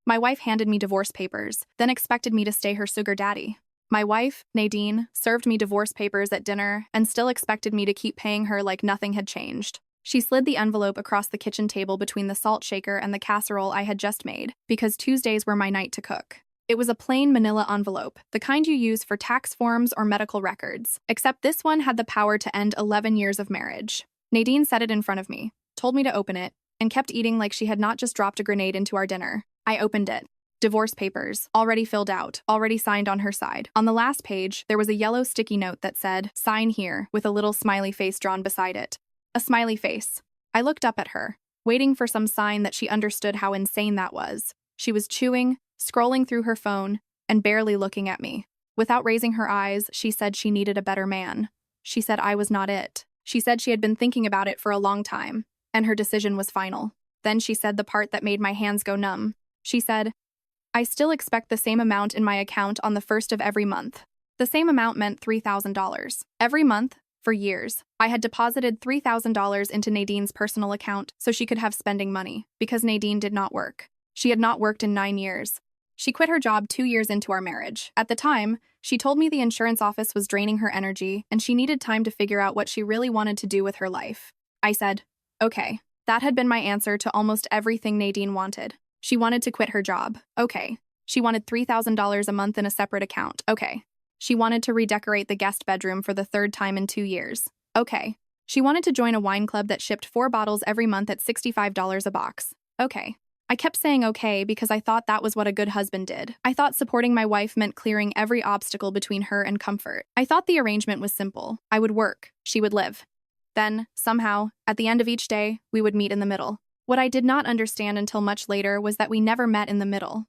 My wife handed me divorce papers, then expected me to stay her sugar daddy. My wife, Nadine, served me divorce papers at dinner and still expected me to keep paying her like nothing had changed. She slid the envelope across the kitchen table between the salt shaker and the casserole I had just made, because Tuesdays were my night to cook. It was a plain manila envelope, the kind you use for tax forms or medical records, except this one had the power to end 11 years of marriage. Nadine set it in front of me, told me to open it, and kept eating like she had not just dropped a grenade into our dinner. I opened it. Divorce papers, already filled out, already signed on her side. On the last page, there was a yellow sticky note that said, "Sign here," with a little smiley face drawn beside it. A smiley face. I looked up at her, waiting for some sign that she understood how insane that was. She was chewing, scrolling through her phone, and barely looking at me. Without raising her eyes, she said she needed a better man. She said I was not it. She said she had been thinking about it for a long time, and her decision was final. Then she said the part that made my hands go numb. She said, "I still expect the same amount in my account on the first of every month." The same amount meant $3,000. Every month, for years, I had deposited $3,000 into Nadine's personal account so she could have spending money, because Nadine did not work. She had not worked in 9 years. She quit her job 2 years into our marriage. At the time, she told me the insurance office was draining her energy and she needed time to figure out what she really wanted to do with her life. I said, okay. That had been my answer to almost everything Nadine wanted. She wanted to quit her job. Okay. She wanted $3,000 a month in a separate account. Okay. She wanted to redecorate the guest bedroom for the 3rd time in 2 years. Okay. She wanted to join a wine club that shipped 4 bottles every month at $65 a box. Okay. I kept saying okay because I thought that was what a good husband did. I thought supporting my wife meant clearing every obstacle between her and comfort. I thought the arrangement was simple. I would work. She would live. Then, somehow, at the end of each day, we would meet in the middle. What I did not understand until much later was that we never met in the middle.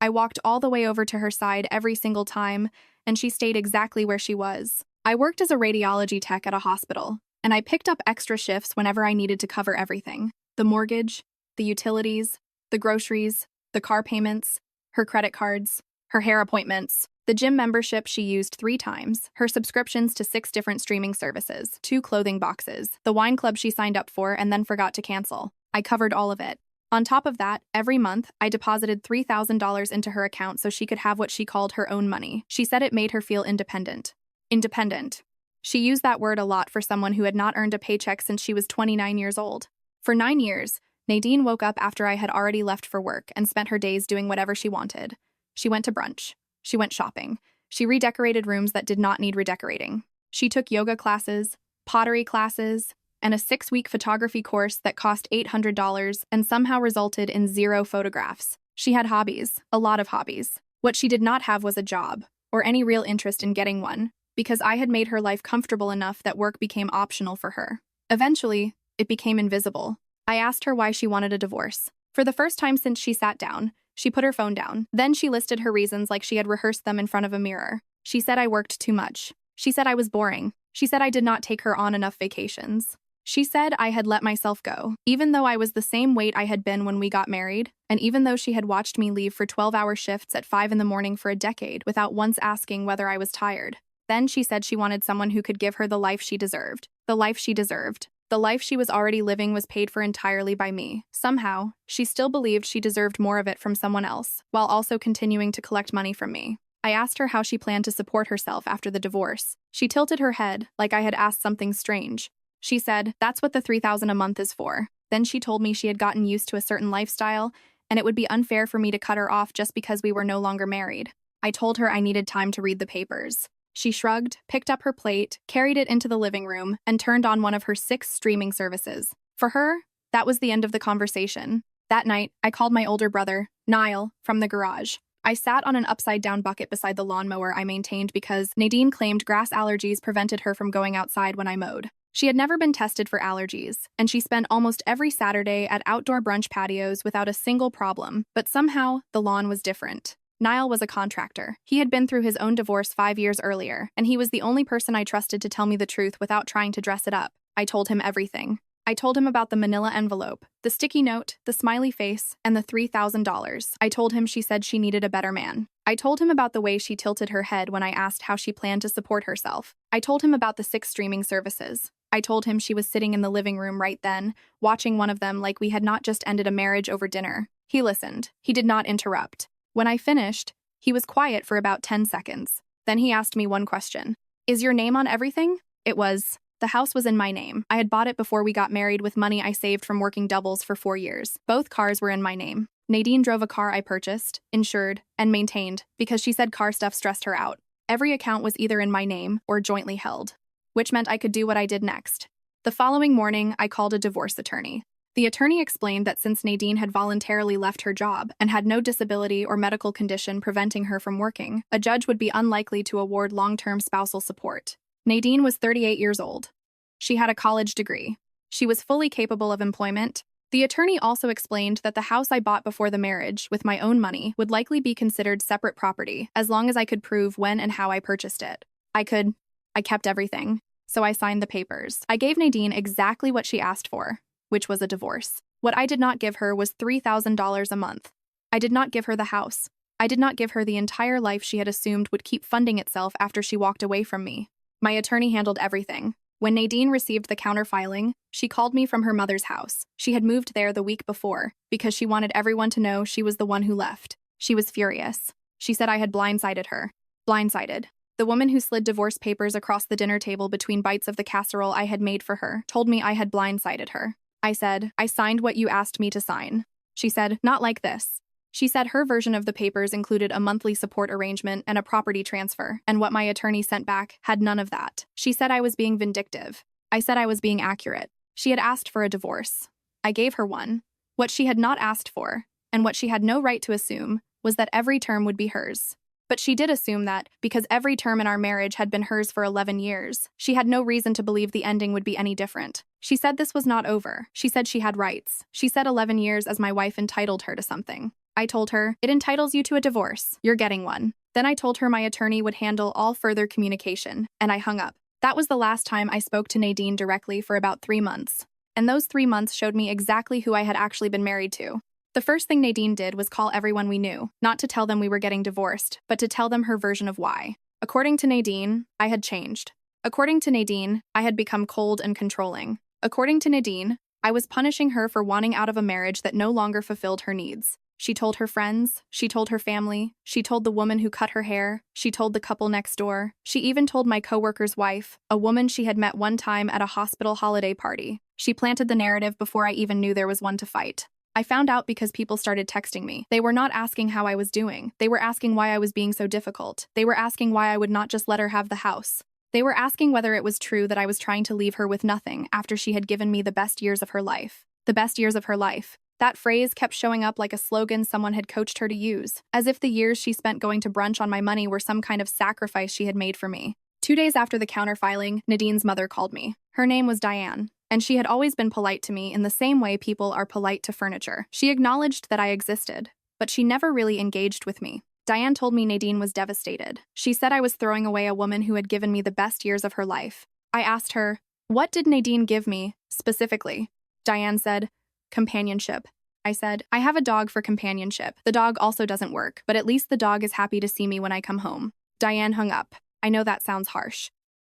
I walked all the way over to her side every single time, and she stayed exactly where she was. I worked as a radiology tech at a hospital, and I picked up extra shifts whenever I needed to cover everything. The mortgage, the utilities, the groceries, the car payments, her credit cards, her hair appointments, the gym membership she used 3 times, her subscriptions to 6 different streaming services, 2 clothing boxes, the wine club she signed up for and then forgot to cancel. I covered all of it. On top of that, every month, I deposited $3,000 into her account so she could have what she called her own money. She said it made her feel independent. Independent. She used that word a lot for someone who had not earned a paycheck since she was 29 years old. For 9 years, Nadine woke up after I had already left for work and spent her days doing whatever she wanted. She went to brunch. She went shopping. She redecorated rooms that did not need redecorating. She took yoga classes, pottery classes, and a 6-week photography course that cost $800 and somehow resulted in 0 photographs. She had hobbies, a lot of hobbies. What she did not have was a job, or any real interest in getting one, because I had made her life comfortable enough that work became optional for her. Eventually, it became invisible. I asked her why she wanted a divorce. For the first time since she sat down, she put her phone down. Then she listed her reasons like she had rehearsed them in front of a mirror. She said I worked too much. She said I was boring. She said I did not take her on enough vacations. She said I had let myself go, even though I was the same weight I had been when we got married, and even though she had watched me leave for 12-hour shifts at 5 in the morning for a decade without once asking whether I was tired. Then she said she wanted someone who could give her the life she deserved. The life she deserved. The life she was already living was paid for entirely by me. Somehow, she still believed she deserved more of it from someone else, while also continuing to collect money from me. I asked her how she planned to support herself after the divorce. She tilted her head, like I had asked something strange. She said, that's what the $3,000 a month is for. Then she told me she had gotten used to a certain lifestyle, and it would be unfair for me to cut her off just because we were no longer married. I told her I needed time to read the papers. She shrugged, picked up her plate, carried it into the living room, and turned on one of her 6 streaming services. For her, that was the end of the conversation. That night, I called my older brother, Niall, from the garage. I sat on an upside-down bucket beside the lawnmower I maintained because Nadine claimed grass allergies prevented her from going outside when I mowed. She had never been tested for allergies, and she spent almost every Saturday at outdoor brunch patios without a single problem, but somehow, the lawn was different. Niall was a contractor. He had been through his own divorce 5 years earlier, and he was the only person I trusted to tell me the truth without trying to dress it up. I told him everything. I told him about the manila envelope, the sticky note, the smiley face, and the $3,000. I told him she said she needed a better man. I told him about the way she tilted her head when I asked how she planned to support herself. I told him about the 6 streaming services. I told him she was sitting in the living room right then, watching one of them like we had not just ended a marriage over dinner. He listened. He did not interrupt. When I finished, he was quiet for about 10 seconds. Then he asked me one question. Is your name on everything? It was. The house was in my name. I had bought it before we got married with money I saved from working doubles for 4 years. Both cars were in my name. Nadine drove a car I purchased, insured, and maintained because she said car stuff stressed her out. Every account was either in my name or jointly held, which meant I could do what I did next. The following morning, I called a divorce attorney. The attorney explained that since Nadine had voluntarily left her job and had no disability or medical condition preventing her from working, a judge would be unlikely to award long-term spousal support. Nadine was 38 years old. She had a college degree. She was fully capable of employment. The attorney also explained that the house I bought before the marriage with my own money would likely be considered separate property as long as I could prove when and how I purchased it. I kept everything, so I signed the papers. I gave Nadine exactly what she asked for, which was a divorce. What I did not give her was $3,000 a month. I did not give her the house. I did not give her the entire life she had assumed would keep funding itself after she walked away from me. My attorney handled everything. When Nadine received the counterfiling, she called me from her mother's house. She had moved there the week before because she wanted everyone to know she was the one who left. She was furious. She said I had blindsided her. Blindsided. The woman who slid divorce papers across the dinner table between bites of the casserole I had made for her told me I had blindsided her. I said, I signed what you asked me to sign. She said, not like this. She said her version of the papers included a monthly support arrangement and a property transfer, and what my attorney sent back had none of that. She said I was being vindictive. I said I was being accurate. She had asked for a divorce. I gave her one. What she had not asked for, and what she had no right to assume, was that every term would be hers. But she did assume that, because every term in our marriage had been hers for 11 years, she had no reason to believe the ending would be any different. She said this was not over. She said she had rights. She said 11 years as my wife entitled her to something. I told her, it entitles you to a divorce. You're getting one. Then I told her my attorney would handle all further communication, and I hung up. That was the last time I spoke to Nadine directly for about 3 months. And those 3 months showed me exactly who I had actually been married to. The first thing Nadine did was call everyone we knew, not to tell them we were getting divorced, but to tell them her version of why. According to Nadine, I had changed. According to Nadine, I had become cold and controlling. According to Nadine, I was punishing her for wanting out of a marriage that no longer fulfilled her needs. She told her friends, she told her family, she told the woman who cut her hair, she told the couple next door, she even told my coworker's wife, a woman she had met one time at a hospital holiday party. She planted the narrative before I even knew there was one to fight. I found out because people started texting me. They were not asking how I was doing. They were asking why I was being so difficult. They were asking why I would not just let her have the house. They were asking whether it was true that I was trying to leave her with nothing after she had given me the best years of her life. The best years of her life. That phrase kept showing up like a slogan someone had coached her to use, as if the years she spent going to brunch on my money were some kind of sacrifice she had made for me. 2 days after the counterfiling, Nadine's mother called me. Her name was Diane, and she had always been polite to me in the same way people are polite to furniture. She acknowledged that I existed, but she never really engaged with me. Diane told me Nadine was devastated. She said I was throwing away a woman who had given me the best years of her life. I asked her, what did Nadine give me, specifically? Diane said, companionship. I said, I have a dog for companionship. The dog also doesn't work, but at least the dog is happy to see me when I come home. Diane hung up. I know that sounds harsh.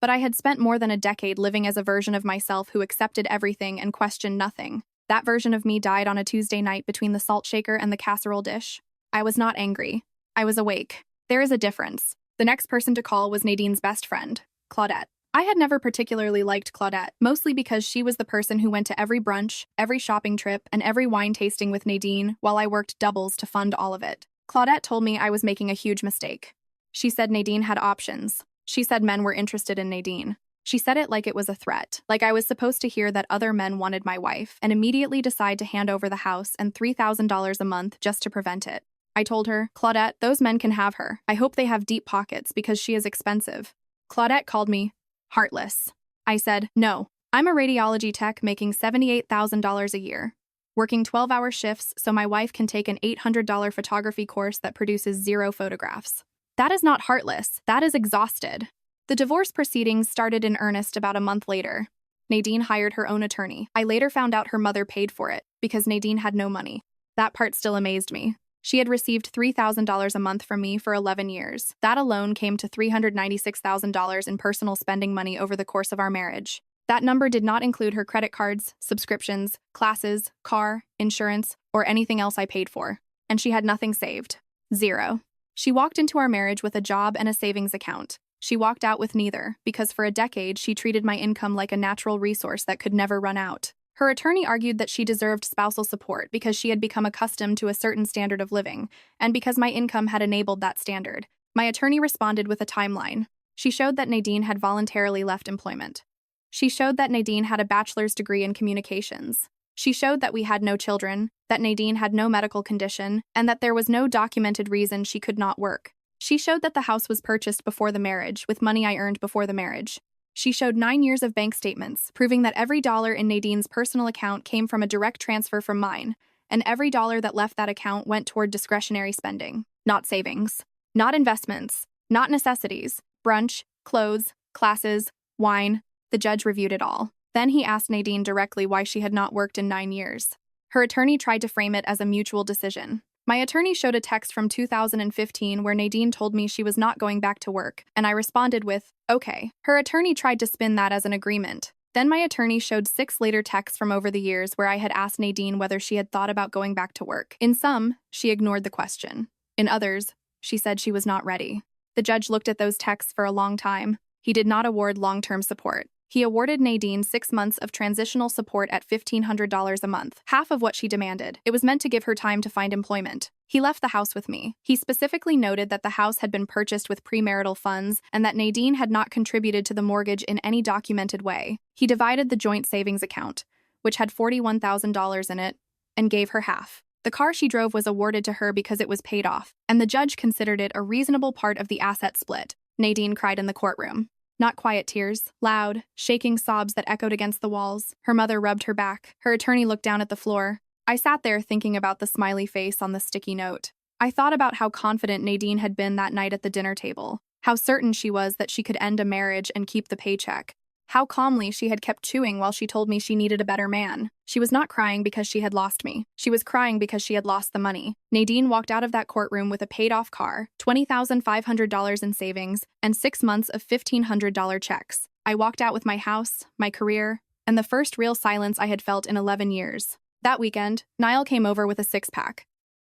But I had spent more than a decade living as a version of myself who accepted everything and questioned nothing. That version of me died on a Tuesday night between the salt shaker and the casserole dish. I was not angry. I was awake. There is a difference. The next person to call was Nadine's best friend, Claudette. I had never particularly liked Claudette, mostly because she was the person who went to every brunch, every shopping trip, and every wine tasting with Nadine while I worked doubles to fund all of it. Claudette told me I was making a huge mistake. She said Nadine had options. She said men were interested in Nadine. She said it like it was a threat, like I was supposed to hear that other men wanted my wife and immediately decide to hand over the house and $3,000 a month just to prevent it. I told her, Claudette, those men can have her. I hope they have deep pockets because she is expensive. Claudette called me heartless. I said, no, I'm a radiology tech making $78,000 a year, working 12-hour shifts so my wife can take an $800 photography course that produces 0 photographs. That is not heartless, that is exhausted. The divorce proceedings started in earnest about a month later. Nadine hired her own attorney. I later found out her mother paid for it because Nadine had no money. That part still amazed me. She had received $3,000 a month from me for 11 years. That alone came to $396,000 in personal spending money over the course of our marriage. That number did not include her credit cards, subscriptions, classes, car, insurance, or anything else I paid for. And she had nothing saved. Zero. She walked into our marriage with a job and a savings account. She walked out with neither, because for a decade she treated my income like a natural resource that could never run out. Her attorney argued that she deserved spousal support because she had become accustomed to a certain standard of living, and because my income had enabled that standard. My attorney responded with a timeline. She showed that Nadine had voluntarily left employment. She showed that Nadine had a bachelor's degree in communications. She showed that we had no children, that Nadine had no medical condition, and that there was no documented reason she could not work. She showed that the house was purchased before the marriage, with money I earned before the marriage. She showed 9 years of bank statements, proving that every dollar in Nadine's personal account came from a direct transfer from mine, and every dollar that left that account went toward discretionary spending, not savings, not investments, not necessities, brunch, clothes, classes, wine. The judge reviewed it all. Then he asked Nadine directly why she had not worked in 9 years. Her attorney tried to frame it as a mutual decision. My attorney showed a text from 2015 where Nadine told me she was not going back to work, and I responded with, okay. Her attorney tried to spin that as an agreement. Then my attorney showed 6 later texts from over the years where I had asked Nadine whether she had thought about going back to work. In some, she ignored the question. In others, she said she was not ready. The judge looked at those texts for a long time. He did not award long-term support. He awarded Nadine 6 months of transitional support at $1,500 a month, half of what she demanded. It was meant to give her time to find employment. He left the house with me. He specifically noted that the house had been purchased with premarital funds and that Nadine had not contributed to the mortgage in any documented way. He divided the joint savings account, which had $41,000 in it, and gave her half. The car she drove was awarded to her because it was paid off, and the judge considered it a reasonable part of the asset split. Nadine cried in the courtroom. Not quiet tears, loud, shaking sobs that echoed against the walls. Her mother rubbed her back. Her attorney looked down at the floor. I sat there thinking about the smiley face on the sticky note. I thought about how confident Nadine had been that night at the dinner table, how certain she was that she could end a marriage and keep the paycheck, how calmly she had kept chewing while she told me she needed a better man. She was not crying because she had lost me. She was crying because she had lost the money. Nadine walked out of that courtroom with a paid-off car, $20,500 in savings, and 6 months of $1,500 checks. I walked out with my house, my career, and the first real silence I had felt in 11 years. That weekend, Niall came over with a 6-pack.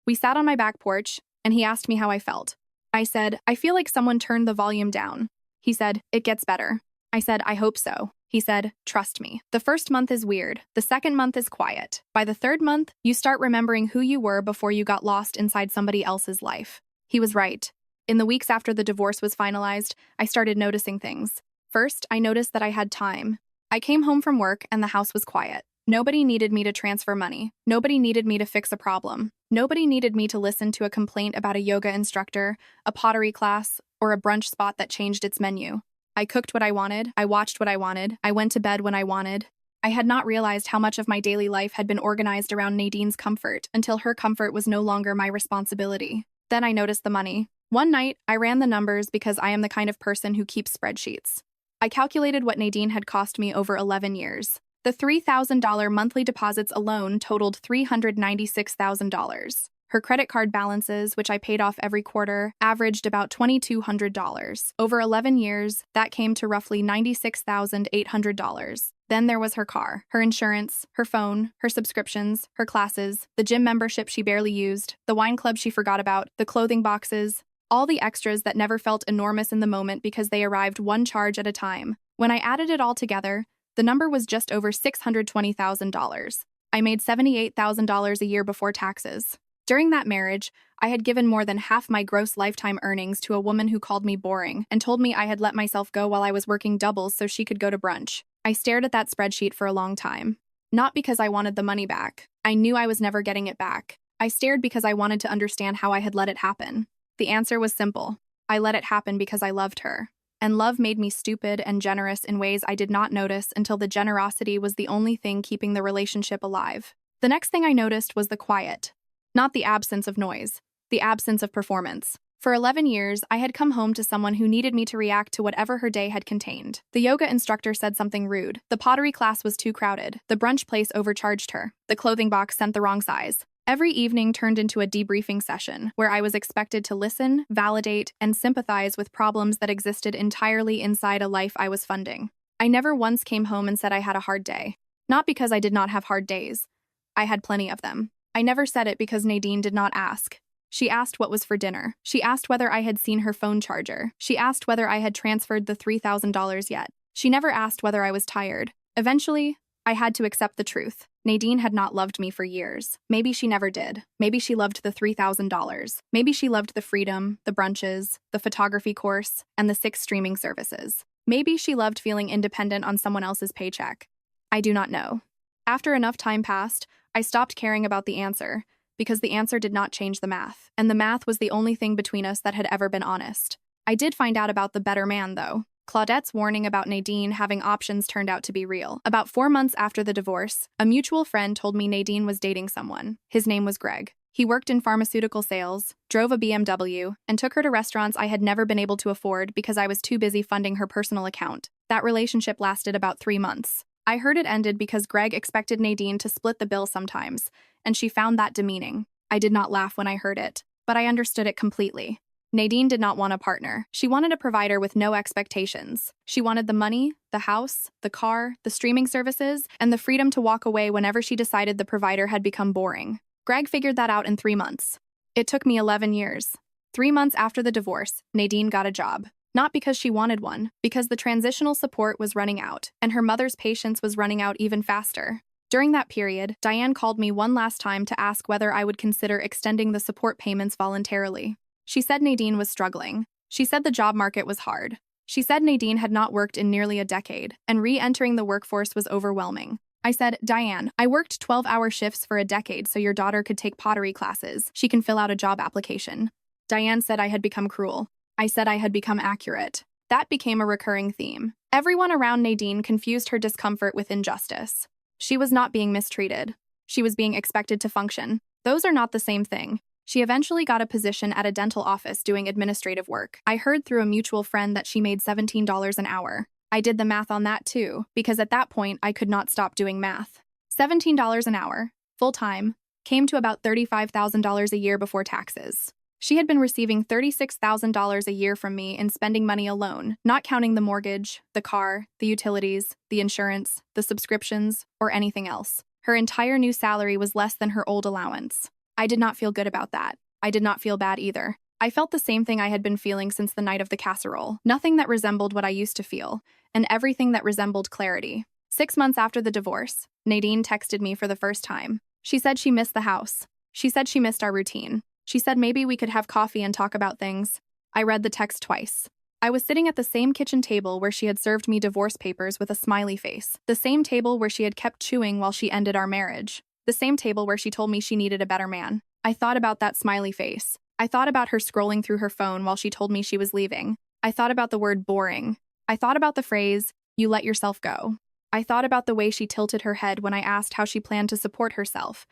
We sat on my back porch, and he asked me how I felt. I said, I feel like someone turned the volume down. He said, it gets better. I said, I hope so. He said, trust me. The first month is weird. The second month is quiet. By the third month, you start remembering who you were before you got lost inside somebody else's life. He was right. In the weeks after the divorce was finalized, I started noticing things. First, I noticed that I had time. I came home from work and the house was quiet. Nobody needed me to transfer money. Nobody needed me to fix a problem. Nobody needed me to listen to a complaint about a yoga instructor, a pottery class, or a brunch spot that changed its menu. I cooked what I wanted, I watched what I wanted, I went to bed when I wanted. I had not realized how much of my daily life had been organized around Nadine's comfort until her comfort was no longer my responsibility. Then I noticed the money. One night, I ran the numbers because I am the kind of person who keeps spreadsheets. I calculated what Nadine had cost me over 11 years. The $3,000 monthly deposits alone totaled $396,000. Her credit card balances, which I paid off every quarter, averaged about $2,200. Over 11 years, that came to roughly $96,800. Then there was her car, her insurance, her phone, her subscriptions, her classes, the gym membership she barely used, the wine club she forgot about, the clothing boxes, all the extras that never felt enormous in the moment because they arrived one charge at a time. When I added it all together, the number was just over $620,000. I made $78,000 a year before taxes. During that marriage, I had given more than half my gross lifetime earnings to a woman who called me boring and told me I had let myself go while I was working doubles so she could go to brunch. I stared at that spreadsheet for a long time. Not because I wanted the money back. I knew I was never getting it back. I stared because I wanted to understand how I had let it happen. The answer was simple. I let it happen because I loved her. And love made me stupid and generous in ways I did not notice until the generosity was the only thing keeping the relationship alive. The next thing I noticed was the quiet. Not the absence of noise, the absence of performance. For 11 years, I had come home to someone who needed me to react to whatever her day had contained. The yoga instructor said something rude. The pottery class was too crowded. The brunch place overcharged her. The clothing box sent the wrong size. Every evening turned into a debriefing session where I was expected to listen, validate, and sympathize with problems that existed entirely inside a life I was funding. I never once came home and said I had a hard day. Not because I did not have hard days. I had plenty of them. I never said it because Nadine did not ask. She asked what was for dinner. She asked whether I had seen her phone charger. She asked whether I had transferred the $3,000 yet. She never asked whether I was tired. Eventually, I had to accept the truth. Nadine had not loved me for years. Maybe she never did. Maybe she loved the $3,000. Maybe she loved the freedom, the brunches, the photography course, and the 6 streaming services. Maybe she loved feeling independent on someone else's paycheck. I do not know. After enough time passed, I stopped caring about the answer, because the answer did not change the math, and the math was the only thing between us that had ever been honest. I did find out about the better man, though. Claudette's warning about Nadine having options turned out to be real. About 4 months after the divorce, a mutual friend told me Nadine was dating someone. His name was Greg. He worked in pharmaceutical sales, drove a BMW, and took her to restaurants I had never been able to afford because I was too busy funding her personal account. That relationship lasted about 3 months. I heard it ended because Greg expected Nadine to split the bill sometimes, and she found that demeaning. I did not laugh when I heard it, but I understood it completely. Nadine did not want a partner. She wanted a provider with no expectations. She wanted the money, the house, the car, the streaming services, and the freedom to walk away whenever she decided the provider had become boring. Greg figured that out in 3 months. It took me 11 years. 3 months after the divorce, Nadine got a job. Not because she wanted one, because the transitional support was running out, and her mother's patience was running out even faster. During that period, Diane called me one last time to ask whether I would consider extending the support payments voluntarily. She said Nadine was struggling. She said the job market was hard. She said Nadine had not worked in nearly a decade, and re-entering the workforce was overwhelming. I said, Diane, I worked 12-hour shifts for a decade so your daughter could take pottery classes. She can fill out a job application. Diane said I had become cruel. I said I had become accurate. That became a recurring theme. Everyone around Nadine confused her discomfort with injustice. She was not being mistreated. She was being expected to function. Those are not the same thing. She eventually got a position at a dental office doing administrative work. I heard through a mutual friend that she made $17 an hour. I did the math on that too, because at that point I could not stop doing math. $17 an hour, full-time, came to about $35,000 a year before taxes. She had been receiving $36,000 a year from me in spending money alone, not counting the mortgage, the car, the utilities, the insurance, the subscriptions, or anything else. Her entire new salary was less than her old allowance. I did not feel good about that. I did not feel bad either. I felt the same thing I had been feeling since the night of the casserole. Nothing that resembled what I used to feel, and everything that resembled clarity. 6 months after the divorce, Nadine texted me for the first time. She said she missed the house. She said she missed our routine. She said maybe we could have coffee and talk about things. I read the text twice. I was sitting at the same kitchen table where she had served me divorce papers with a smiley face. The same table where she had kept chewing while she ended our marriage. The same table where she told me she needed a better man. I thought about that smiley face. I thought about her scrolling through her phone while she told me she was leaving. I thought about the word boring. I thought about the phrase, you let yourself go. I thought about the way she tilted her head when I asked how she planned to support herself,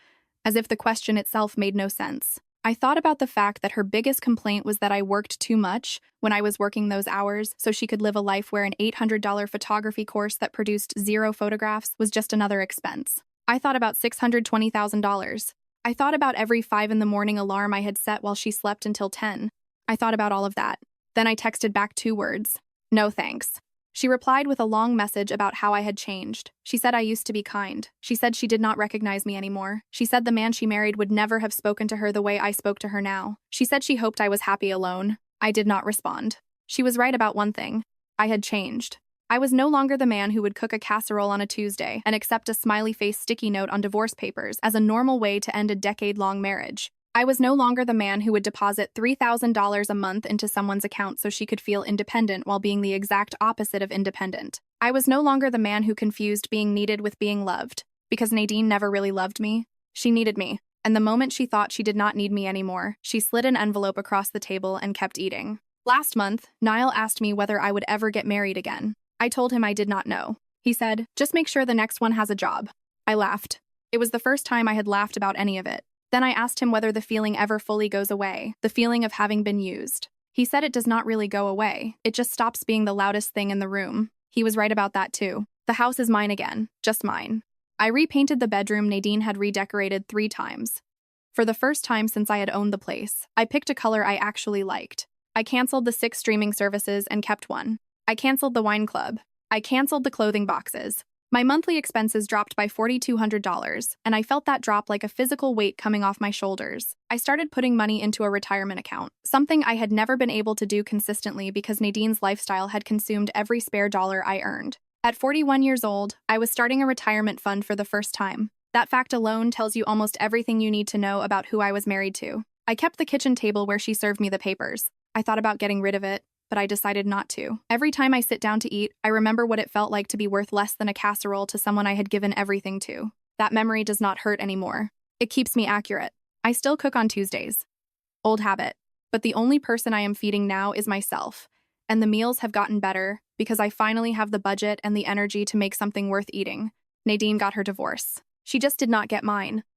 as if the question itself made no sense. I thought about the fact that her biggest complaint was that I worked too much when I was working those hours so she could live a life where an $800 photography course that produced 0 photographs was just another expense. I thought about $620,000. I thought about every 5 in the morning alarm I had set while she slept until 10. I thought about all of that. Then I texted back 2 words. No thanks. She replied with a long message about how I had changed. She said I used to be kind. She said she did not recognize me anymore. She said the man she married would never have spoken to her the way I spoke to her now. She said she hoped I was happy alone. I did not respond. She was right about one thing. I had changed. I was no longer the man who would cook a casserole on a Tuesday and accept a smiley face sticky note on divorce papers as a normal way to end a decade-long marriage. I was no longer the man who would deposit $3,000 a month into someone's account so she could feel independent while being the exact opposite of independent. I was no longer the man who confused being needed with being loved. Because Nadine never really loved me, she needed me. And the moment she thought she did not need me anymore, she slid an envelope across the table and kept eating. Last month, Niall asked me whether I would ever get married again. I told him I did not know. He said, just make sure the next one has a job. I laughed. It was the first time I had laughed about any of it. Then I asked him whether the feeling ever fully goes away, the feeling of having been used. He said it does not really go away. It just stops being the loudest thing in the room. He was right about that too. The house is mine again, just mine. I repainted the bedroom Nadine had redecorated 3 times. For the first time since I had owned the place, I picked a color I actually liked. I canceled the 6 streaming services and kept one. I canceled the wine club. I canceled the clothing boxes. My monthly expenses dropped by $4,200, and I felt that drop like a physical weight coming off my shoulders. I started putting money into a retirement account, something I had never been able to do consistently because Nadine's lifestyle had consumed every spare dollar I earned. At 41 years old, I was starting a retirement fund for the first time. That fact alone tells you almost everything you need to know about who I was married to. I kept the kitchen table where she served me the papers. I thought about getting rid of it, but I decided not to. Every time I sit down to eat, I remember what it felt like to be worth less than a casserole to someone I had given everything to. That memory does not hurt anymore. It keeps me accurate. I still cook on Tuesdays. Old habit. But the only person I am feeding now is myself. And the meals have gotten better because I finally have the budget and the energy to make something worth eating. Nadine got her divorce. She just did not get mine.